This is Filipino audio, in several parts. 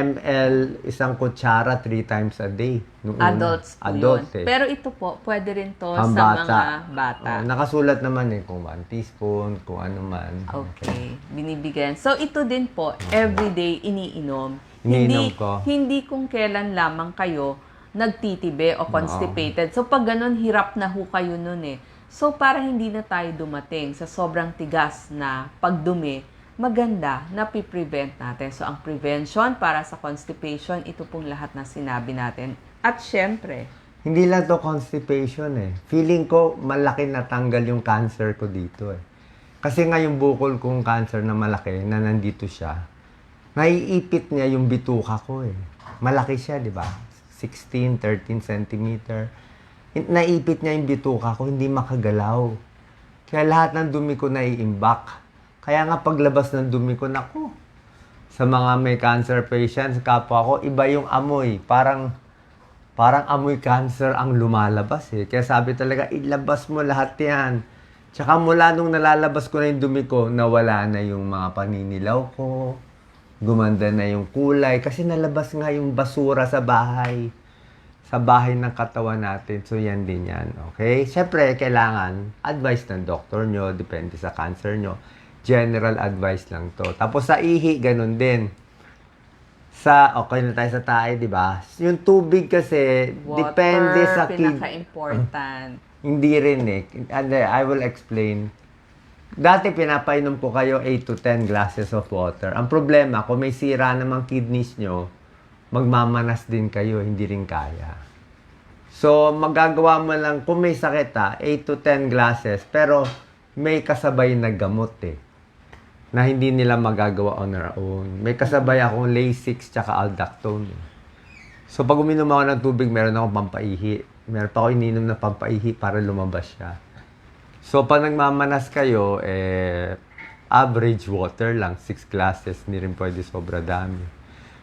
ml, isang kutsara 3 times a day. Nung Adults po Adult, yun. Pero ito po, pwede rin to sa Pambata. mga bata. Nakasulat naman kung 1 teaspoon, kung ano man. Okay, binibigyan. So, ito din po, everyday iniinom. Iniinom ko. Hindi kung kailan lamang kayo nagtitibe o constipated. So, pag ganun, hirap na ho kayo nun eh. So, para hindi na tayo dumating sa sobrang tigas na pagdumi, maganda na piprevent natin. So, ang prevention para sa constipation, ito pong lahat na sinabi natin. At syempre, Hindi lang to constipation Feeling ko malaki natanggal yung cancer ko dito Kasi nga yung bukol kong cancer na malaki na nandito siya, naiipit niya yung bituka ko Malaki siya, di ba? 16, 13 centimeter. Naipit niya yung bituka ko, hindi makagalaw. Kaya lahat ng dumi ko naiimbak. Kaya nga paglabas ng dumi ko, naku, sa mga may cancer patients, kapwa ko, iba yung amoy. Parang amoy cancer ang lumalabas Kaya sabi talaga, ilabas mo lahat yan. Tsaka mula nung nalalabas ko na yung dumi ko, nawala na yung mga paninilaw ko. Gumanda na yung kulay. Kasi nalabas nga yung basura sa bahay. Sa bahay ng katawan natin. So, yan din yan. Okay? Siyempre, kailangan advice ng doktor nyo. Depende sa cancer nyo. General advice lang to. Tapos sa ihi, ganun din. Okay na tayo sa tae, di ba? Yung tubig kasi, water, depende sa pinaka-important. Hindi rin And I will explain. Dati pinapainom ko kayo 8 to 10 glasses of water. Ang problema, kung may sira namang kidneys nyo, magmamanas din kayo, hindi rin kaya. So, magagawa mo lang, kung may sakit 8 to 10 glasses, pero may kasabay na gamot na hindi nila magagawa on their own. May kasabay akong Lasix tsaka Aldactone. So, pag uminom ako ng tubig, meron akong pampaihi. Meron pa ako ininom na pampaihi para lumabas siya. So, pag nagmamanas kayo, average water lang, 6 glasses, hindi rin pwede sobra dami.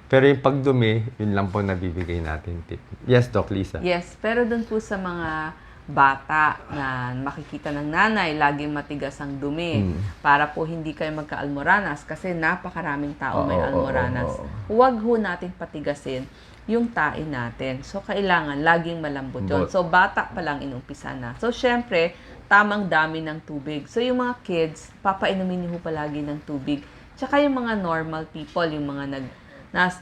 Pero yung pagdumi, yun lang po nabibigay natin tip. Yes, Doc Lisa? Yes, pero dun po sa mga bata na makikita ng nanay, laging matigas ang dumi. Para po hindi kayo magka-almoranas kasi napakaraming tao may almoranas. Huwag ho natin patigasin yung tae natin. So, kailangan laging malambot yun. So, bata pa lang inumpisa na. So, syempre, tamang dami ng tubig. So, yung mga kids, papainumin niyo palagi ng tubig. Tsaka yung mga normal people, yung mga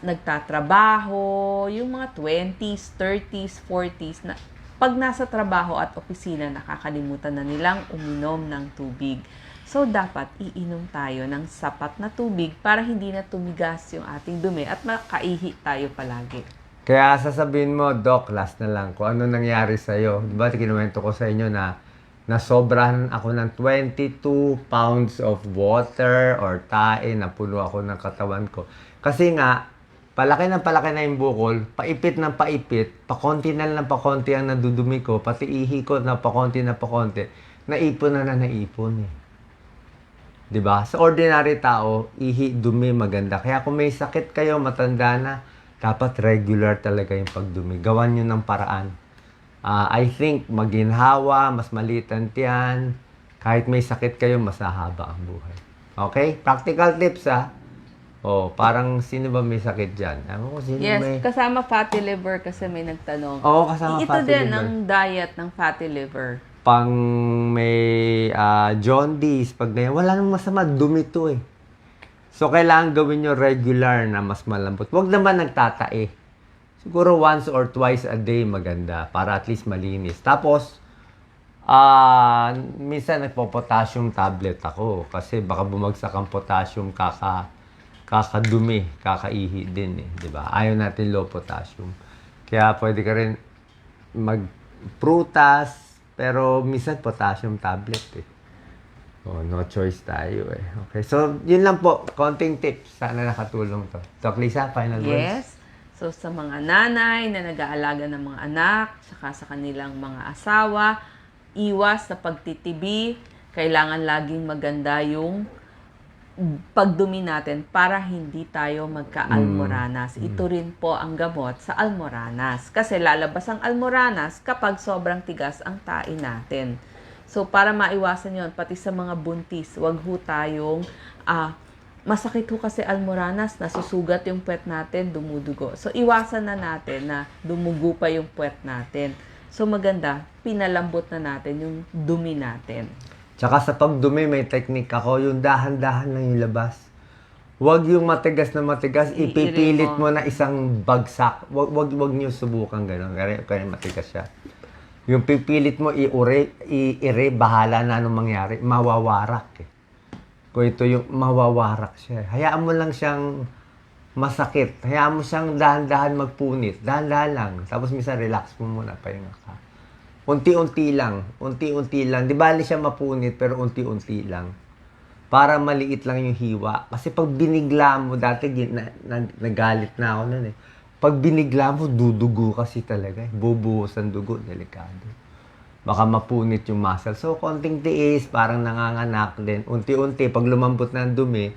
nagtatrabaho, yung mga 20s, 30s, 40s, na pag nasa trabaho at opisina, nakakalimutan na nilang uminom ng tubig. So, dapat iinom tayo ng sapat na tubig para hindi na tumigas yung ating dumi at makaihi tayo palagi. Kaya sasabihin mo, Doc, last na lang, kung ano nangyari sa'yo. Diba, kinuwento ko sa inyo na nasobrahan ako ng 22 pounds of water or tae, napuno ako ng katawan ko. Kasi nga, palaki na yung bukol, paipit ng paipit, pakonti na lang pakonti ang nadudumi ko, pati ihi ko na pakonti, naipon na naipon Diba? Sa ordinary tao, ihi, dumi, maganda. Kaya kung may sakit kayo, matanda na, dapat regular talaga yung pagdumi. Gawan nyo ng paraan. I think, maginhawa, mas maliit ang tiyan. Kahit may sakit kayo, mas hahaba ang buhay. Okay? Practical tips, parang sino ba may sakit dyan? Yes, kasama fatty liver kasi may nagtanong. Oo, kasama Ito fatty din liver. ang diet ng fatty liver. Pang may jaundice, pag ganyan, wala nang masama, dumi to So, kailangan gawin nyo regular na mas malambot. Huwag naman nagtatae. Siguro once or twice a day maganda para at least malinis. Tapos, minsan nagpo-potassium tablet ako kasi baka bumagsak ang potassium kakadumi, kakaihi din diba? Ayaw natin low potassium. Kaya pwede ka rin magprutas, pero minsan potassium tablet no choice tayo Okay, so yun lang po, konting tips. Sana nakatulong to. Doc Lisa, final words? Yes. So, sa mga nanay na nag-aalaga ng mga anak, saka sa kanilang mga asawa, iwas sa pagtitibi. Kailangan laging maganda yung pagdumi natin para hindi tayo magka-almoranas. Ito rin po ang gamot sa almoranas. Kasi lalabas ang almoranas kapag sobrang tigas ang tae natin. So, para maiwasan yon pati sa mga buntis, wag ho tayong masakit ho kasi almoranas, nasusugat yung puwet natin, dumudugo. So, iwasan na natin na dumugo pa yung puwet natin. So, maganda, pinalambot na natin yung dumi natin. Tsaka sa pagdumi, may technique ako, yung dahan-dahan lang yung labas. Huwag yung matigas na matigas, ipipilit mo na isang bagsak. Huwag niyo subukan gano'n, kaya matigas siya. Yung pipilit mo, i-ire, bahala na anong mangyari, mawawarak eh. Kung ito yung mawawarak siya. Hayaan mo lang siyang masakit. Hayaan mo siyang dahan-dahan magpunit. Dahan-dahan lang. Tapos minsan relax mo muna, pahinga ka. Unti-unti lang. Unti-unti lang. Di bali siya mapunit, pero unti-unti lang. Para maliit lang yung hiwa. Kasi pag binigla mo, dati nagalit na ako nun eh. Pag binigla mo, dudugo kasi talaga eh. Bubuhos ang dugo, delikado. Baka mapunit yung muscle. So, konting tiis, parang nanganganak din. Unti-unti, pag lumambot na ang dumi,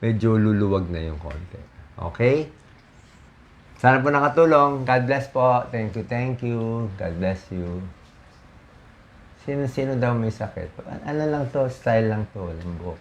medyo luluwag na yung konti. Okay? Sana po nakatulong. God bless po. Thank you, thank you. God bless you. Sino daw may sakit? Ano lang to, style lang to. Walang buhok.